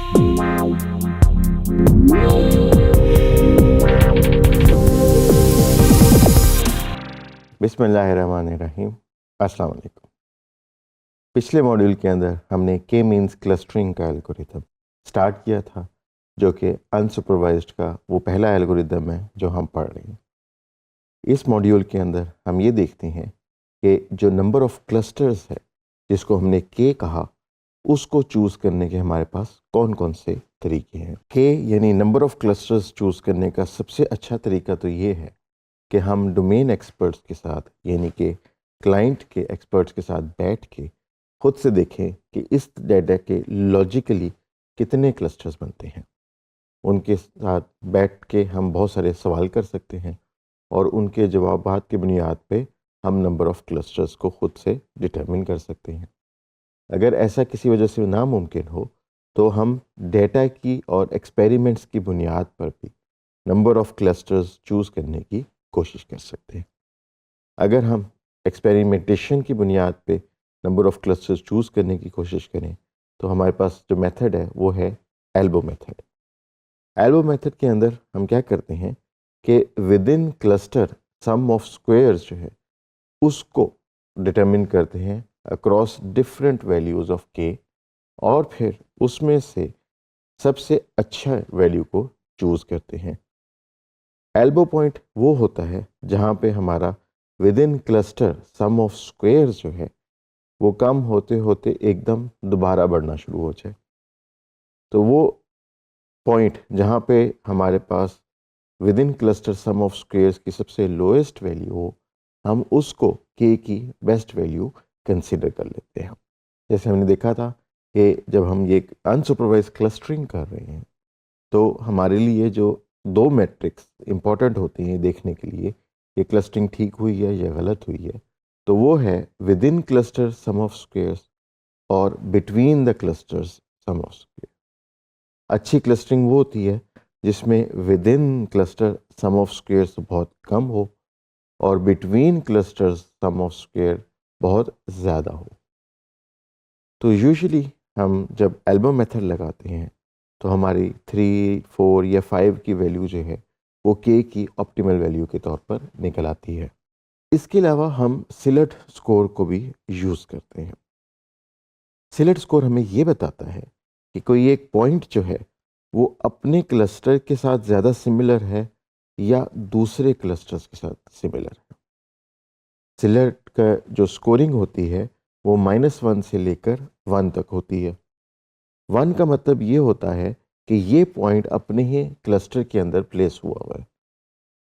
बिस्मिल्लाहिर्रहमानिर्रहीम। अस्सलाम वालेकुम। पिछले मॉड्यूल के अंदर हमने के मीन्स क्लस्टरिंग का एल्गोरिथम स्टार्ट किया था, जो कि अनसुपरवाइज्ड का वो पहला एल्गोरिथम है जो हम पढ़ रहे हैं। इस मॉड्यूल के अंदर हम ये देखते हैं कि जो नंबर ऑफ़ क्लस्टर्स है, जिसको हमने के कहा, उसको चूज़ करने के हमारे पास कौन कौन से तरीके हैं। के यानी नंबर ऑफ़ क्लस्टर्स चूज़ करने का सबसे अच्छा तरीका तो ये है कि हम डोमेन एक्सपर्ट्स के साथ, यानी कि क्लाइंट के एक्सपर्ट्स के साथ बैठ के खुद से देखें कि इस डाटा के लॉजिकली कितने क्लस्टर्स बनते हैं। उनके साथ बैठ के हम बहुत सारे सवाल कर सकते हैं और उनके जवाबात की बुनियाद पे हम नंबर ऑफ़ क्लस्टर्स को खुद से डिटरमिन कर सकते हैं। अगर ऐसा किसी वजह से नामुमकिन हो तो हम डेटा की और एक्सपेरिमेंट्स की बुनियाद पर भी नंबर ऑफ़ क्लस्टर्स चूज़ करने की कोशिश कर सकते हैं। अगर हम एक्सपेरिमेंटेशन की बुनियाद पे नंबर ऑफ़ क्लस्टर्स चूज़ करने की कोशिश करें तो हमारे पास जो मेथड है वो है एल्बो मेथड। एल्बो मेथड के अंदर हम क्या करते हैं कि within cluster sum of squares जो है उसको डिटरमिन करते हैं अक्रॉस डिफरेंट वैल्यूज़ ऑफ के, और फिर उसमें से सबसे अच्छा वैल्यू को चूज़ करते हैं। एल्बो पॉइंट वो होता है जहाँ पे हमारा within cluster sum of squares जो है वो कम होते होते एकदम दोबारा बढ़ना शुरू हो जाए। तो वो पॉइंट जहाँ पे हमारे पास within cluster sum of squares की सबसे लोएस्ट वैल्यू हो, हम उसको के की बेस्ट वैल्यू कंसिडर कर लेते हैं। जैसे हमने देखा था कि जब हम ये अनसुपरवाइज क्लस्टरिंग कर रहे हैं तो हमारे लिए जो दो मैट्रिक्स इंपॉर्टेंट होती हैं देखने के लिए कि क्लस्टरिंग ठीक हुई है या गलत हुई है, तो वो है within cluster sum of squares और between the clusters sum of square. अच्छी क्लस्टरिंग वो होती है जिसमें within cluster sum of squares बहुत कम हो और between clusters sum of square बहुत ज़्यादा हो। तो यूजुअली हम जब एल्बो मेथड लगाते हैं तो हमारी 3, 4 या 5 की वैल्यू जो है वो के की ऑप्टिमल वैल्यू के तौर पर निकल आती है। इसके अलावा हम सिलेट स्कोर को भी यूज़ करते हैं। सिलेट स्कोर हमें ये बताता है कि कोई एक पॉइंट जो है वो अपने क्लस्टर के साथ ज़्यादा सिमिलर है या दूसरे क्लस्टर्स के साथ सिमिलर है। सिलेट का जो स्कोरिंग होती है वो -1 से लेकर 1 तक होती है। 1 का मतलब ये होता है कि ये पॉइंट अपने ही क्लस्टर के अंदर प्लेस हुआ हुआ है।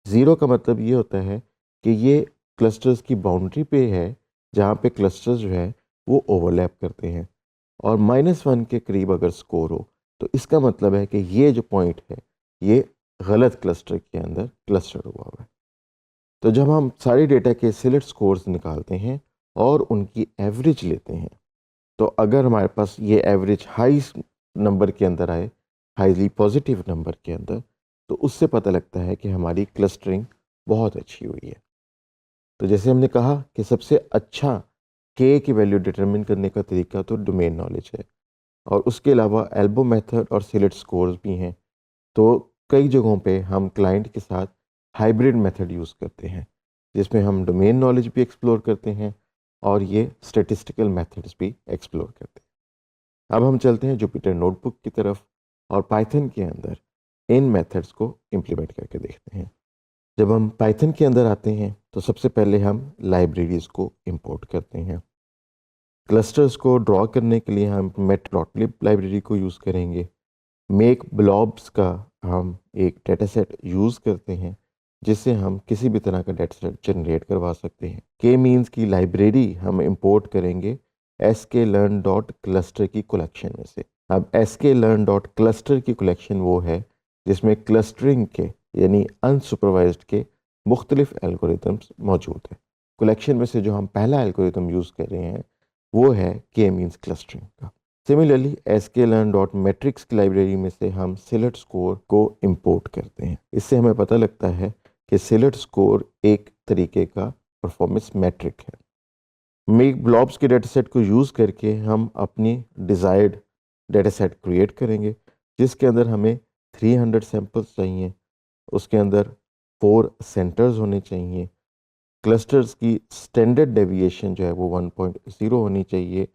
0 का मतलब ये होता है कि ये क्लस्टर्स की बाउंड्री पे है जहाँ पे क्लस्टर्स जो है वो ओवरलैप करते हैं, और -1 के करीब अगर स्कोर हो तो इसका मतलब है कि ये जो पॉइंट है ये गलत क्लस्टर के अंदर क्लस्टर हुआ हुआ है। तो जब हम सारे डेटा के सिलेक्ट स्कोर्स निकालते हैं और उनकी एवरेज लेते हैं, तो अगर हमारे पास ये एवरेज हाई नंबर के अंदर आए, हाईली पॉजिटिव नंबर के अंदर, तो उससे पता लगता है कि हमारी क्लस्टरिंग बहुत अच्छी हुई है। तो जैसे हमने कहा कि सबसे अच्छा के की वैल्यू डिटरमिन करने का तरीका तो डोमेन नॉलेज है, और उसके अलावा एल्बो मेथड और सिलेक्ट स्कोर्स भी हैं। तो कई जगहों पे हम क्लाइंट के साथ हाइब्रिड मेथड यूज़ करते हैं, जिसमें हम डोमेन नॉलेज भी एक्सप्लोर करते हैं और ये स्टैटिस्टिकल मेथड्स भी एक्सप्लोर करते हैं। अब हम चलते हैं जुपिटर नोटबुक की तरफ और पाइथन के अंदर इन मेथड्स को इम्प्लीमेंट करके देखते हैं। जब हम पाइथन के अंदर आते हैं तो सबसे पहले हम लाइब्रेरीज़ को इंपोर्ट करते हैं। क्लस्टर्स को ड्रॉ करने के लिए हम मैटप्लॉटलिब लाइब्रेरी को यूज़ करेंगे। मेक ब्लॉब्स का हम एक डेटा सेट यूज़ करते हैं जिससे हम किसी भी तरह का डेटा सेट जनरेट करवा सकते हैं। के मीन्स की लाइब्रेरी हम इंपोर्ट करेंगे sklearn.cluster की कलेक्शन में से। अब sklearn.cluster की कलेक्शन वो है जिसमें क्लस्टरिंग के यानी अनसुपरवाइज्ड के मुख्तलिफ एल्गोरिथम्स मौजूद हैं। कलेक्शन में से जो हम पहला एल्गोरिथम यूज़ कर रहे हैं वो है के मीन्स क्लस्टरिंग का। सिमिलरली sklearn.metrics की लाइब्रेरी में से हम सिलेक्ट स्कोर को इंपोर्ट करते हैं। इससे हमें पता लगता है कि सिलेक्ट स्कोर एक तरीके का परफॉर्मेंस मैट्रिक है। मेक ब्लॉब्स के डेटा सेट को यूज़ करके हम अपनी डिज़ायर्ड डेटा सेट क्रिएट करेंगे। जिसके अंदर हमें 300 सैंपल्स चाहिए, उसके अंदर 4 सेंटर्स होने चाहिए, क्लस्टर्स की स्टैंडर्ड डेविएशन जो है वो 1.0 होनी चाहिए,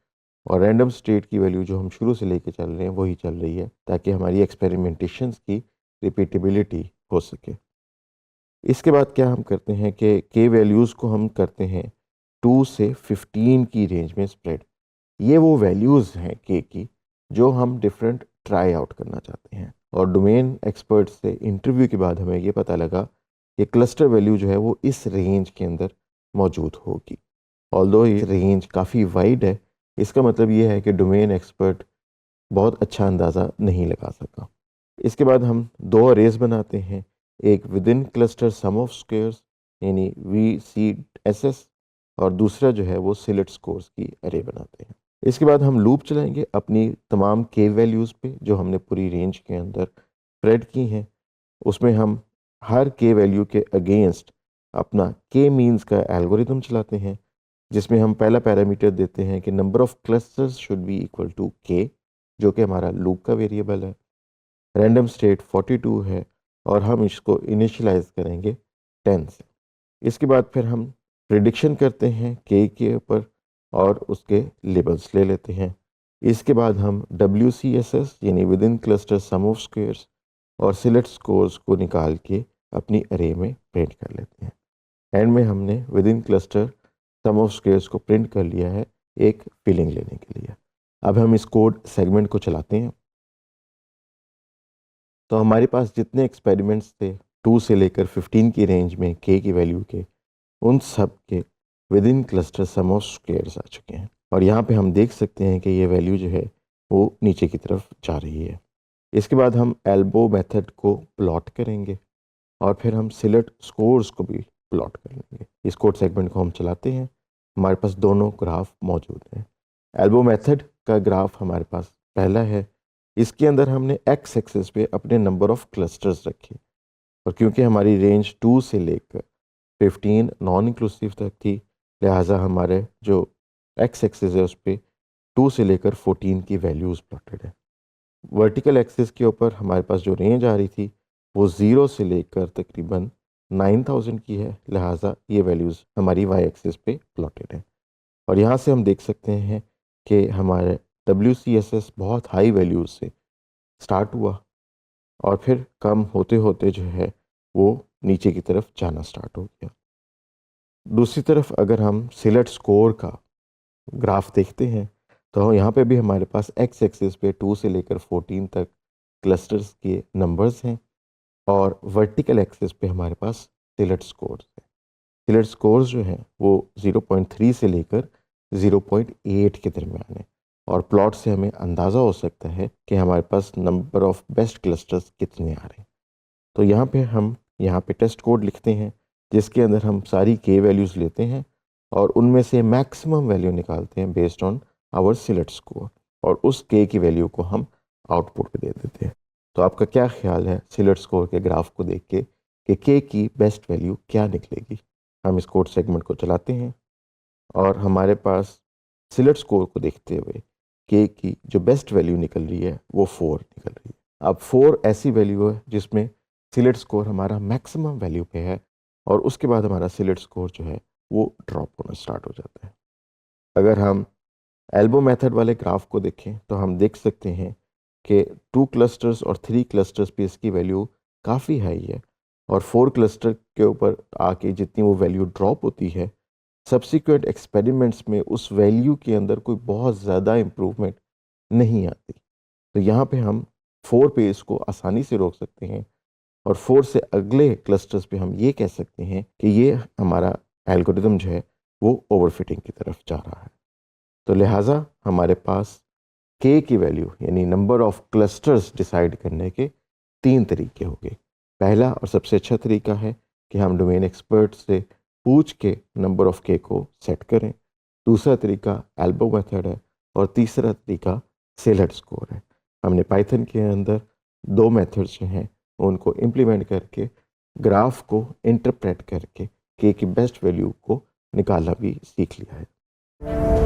और रैंडम स्टेट की वैल्यू जो हम शुरू से लेके चल रहे हैं वही चल रही है, ताकि हमारी एक्सपेरिमेंटेशंस की रिपीटेबिलिटी हो सके। इसके बाद क्या हम करते हैं कि के वैल्यूज़ को हम करते हैं 2 से 15 की रेंज में स्प्रेड। ये वो वैल्यूज़ हैं के की जो हम डिफरेंट ट्राई आउट करना चाहते हैं, और डोमेन एक्सपर्ट से इंटरव्यू के बाद हमें ये पता लगा कि क्लस्टर वैल्यू जो है वो इस रेंज के अंदर मौजूद होगी। ऑल्दो ये रेंज काफ़ी वाइड है, इसका मतलब ये है कि डोमेन एक्सपर्ट बहुत अच्छा अंदाज़ा नहीं लगा सका। इसके बाद हम 2 अरेज बनाते हैं, एक within cluster sum of squares यानी VCSS, और दूसरा जो है वो सिलेट स्कोर्स की अरे बनाते हैं। इसके बाद हम लूप चलाएंगे अपनी तमाम के वैल्यूज़ पे जो हमने पूरी रेंज के अंदर स्प्रेड की हैं। उसमें हम हर के वैल्यू के अगेंस्ट अपना के मीन्स का एल्गोरिथम चलाते हैं, जिसमें हम पहला पैरामीटर देते हैं कि number of clusters should be equal to K, जो कि हमारा लूप का वेरिएबल है। रैंडम स्टेट 42 है, और हम इसको इनिशियलाइज करेंगे 10 से। इसके बाद फिर हम प्रिडिक्शन करते हैं के ऊपर और उसके लेबल्स ले लेते हैं। इसके बाद हम WCSS यानी within cluster sum of squares और सिलेक्ट स्कोर्स को निकाल के अपनी अरे में प्रिंट कर लेते हैं। एंड में हमने within cluster sum of squares को प्रिंट कर लिया है एक फीलिंग लेने के लिए। अब हम इस कोड सेगमेंट को चलाते हैं, तो हमारे पास जितने एक्सपेरिमेंट्स थे 2 से लेकर 15 की रेंज में के की वैल्यू के, उन सब के within cluster sum of squares आ चुके हैं, और यहाँ पे हम देख सकते हैं कि ये वैल्यू जो है वो नीचे की तरफ जा रही है। इसके बाद हम एल्बो मेथड को प्लॉट करेंगे, और फिर हम सिलेक्ट स्कोर्स को भी प्लॉट कर लेंगे। इस कोड सेगमेंट को हम चलाते हैं, हमारे पास दोनों ग्राफ मौजूद हैं। एल्बो मेथड का ग्राफ हमारे पास पहला है, इसके अंदर हमने एक्स एक्सिस पे अपने नंबर ऑफ क्लस्टर्स रखे, और क्योंकि हमारी रेंज 2 से लेकर 15 नॉन इंक्लूसिव तक थी, लिहाजा हमारे जो एक्स एक्सिस है उस पर 2 से लेकर 14 की वैल्यूज़ प्लॉटेड है। वर्टिकल एक्सिस के ऊपर हमारे पास जो रेंज आ रही थी वो 0 से लेकर तकरीबन 9000 की है, लिहाजा ये वैल्यूज़ हमारी वाई एक्सिस पे प्लॉटेड है। और यहाँ से हम देख सकते हैं कि हमारे WCSS बहुत हाई वैल्यूज़ से स्टार्ट हुआ, और फिर कम होते होते जो है वो नीचे की तरफ जाना स्टार्ट हो गया। दूसरी तरफ अगर हम सिलेक्ट स्कोर का ग्राफ देखते हैं, तो यहाँ पे भी हमारे पास एक्स एक्सिस पे 2 से लेकर 14 तक क्लस्टर्स के नंबर्स हैं, और वर्टिकल एक्सिस पे हमारे पास सिलेक्ट स्कोर्स हैं। सिलेक्ट स्कोर्स जो हैं वो 0.3 से लेकर 0.8 के दरमियान है, और प्लॉट से हमें अंदाज़ा हो सकता है कि हमारे पास नंबर ऑफ बेस्ट क्लस्टर्स कितने आ रहे हैं। तो हम यहाँ पे टेस्ट कोड लिखते हैं, जिसके अंदर हम सारी के वैल्यूज़ लेते हैं और उनमें से मैक्सिमम वैल्यू निकालते हैं based on our silhouette score, और उस के की वैल्यू को हम आउटपुट पे दे देते हैं। तो आपका क्या ख्याल है सिलेक्ट स्कोर के ग्राफ को देख के कि के की बेस्ट वैल्यू क्या निकलेगी? हम इस कोड सेगमेंट को चलाते हैं, और हमारे पास सिलेक्ट स्कोर को देखते हुए के की जो बेस्ट वैल्यू निकल रही है वो 4 निकल रही है। अब 4 ऐसी वैल्यू है जिसमें सिलेक्ट स्कोर हमारा मैक्सिमम वैल्यू पे है, और उसके बाद हमारा सिलेक्ट स्कोर जो है वो ड्रॉप होना स्टार्ट हो जाता है। अगर हम एल्बो मेथड वाले ग्राफ को देखें तो हम देख सकते हैं कि 2 क्लस्टर्स और 3 क्लस्टर्स पे इसकी वैल्यू काफ़ी हाई है, और 4 क्लस्टर के ऊपर आके जितनी वो वैल्यू ड्रॉप होती है, सब्सिक्वेंट एक्सपेरिमेंट्स में उस वैल्यू के अंदर कोई बहुत ज़्यादा इम्प्रूवमेंट नहीं आती। तो यहाँ पे हम 4 पे इसको आसानी से रोक सकते हैं, और 4 से अगले क्लस्टर्स पे हम ये कह सकते हैं कि ये हमारा एल्गोरिदम जो है वो ओवरफिटिंग की तरफ जा रहा है। तो लिहाजा हमारे पास के की वैल्यू यानी नंबर ऑफ क्लस्टर्स डिसाइड करने के 3 तरीके हो गए। पहला और सबसे अच्छा तरीका है कि हम डोमेन एक्सपर्ट से पूछ के नंबर ऑफ के को सेट करें। दूसरा तरीका एल्बो मेथड है, और तीसरा तरीका सिलेक्ट स्कोर है। हमने पाइथन के अंदर 2 मेथड्स जो हैं उनको इम्प्लीमेंट करके ग्राफ को इंटरप्रेट करके के की बेस्ट वैल्यू को निकालना भी सीख लिया है।